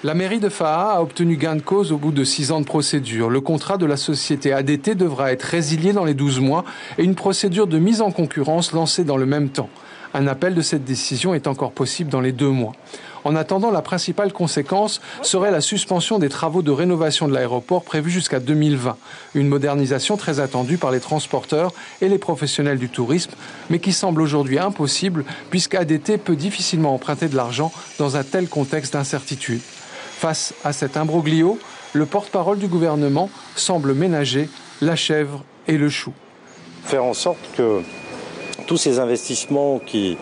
La mairie de Faa a obtenu gain de cause au bout de 6 ans de procédure. Le contrat de la société ADT devra être résilié dans les 12 mois et une procédure de mise en concurrence lancée dans le même temps. Un appel de cette décision est encore possible dans les 2 mois. En attendant, la principale conséquence serait la suspension des travaux de rénovation de l'aéroport prévus jusqu'à 2020. Une modernisation très attendue par les transporteurs et les professionnels du tourisme, mais qui semble aujourd'hui impossible puisqu'ADT peut difficilement emprunter de l'argent dans un tel contexte d'incertitude. Face à cet imbroglio, le porte-parole du gouvernement semble ménager la chèvre et le chou. Faire en sorte que tous ces investissements qui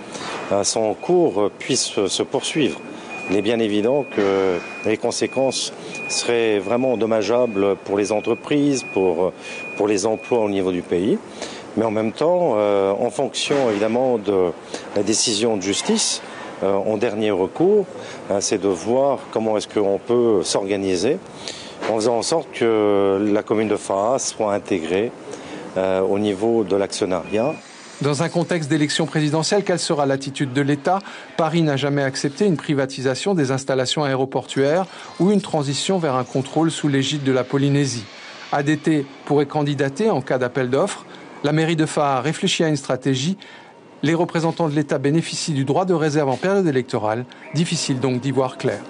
sont en cours puissent se poursuivre. Il est bien évident que les conséquences seraient vraiment dommageables pour les entreprises, pour les emplois au niveau du pays. Mais en même temps, en fonction évidemment de la décision de justice, en dernier recours, c'est de voir comment est-ce qu'on peut s'organiser en faisant en sorte que la commune de Faa soit intégrée au niveau de l'actionnariat. Dans un contexte d'élection présidentielle, quelle sera l'attitude de l'État? Paris n'a jamais accepté une privatisation des installations aéroportuaires ou une transition vers un contrôle sous l'égide de la Polynésie. ADT pourrait candidater en cas d'appel d'offres. La mairie de Faa réfléchit à une stratégie. Les représentants de l'État bénéficient du droit de réserve en période électorale. Difficile donc d'y voir clair.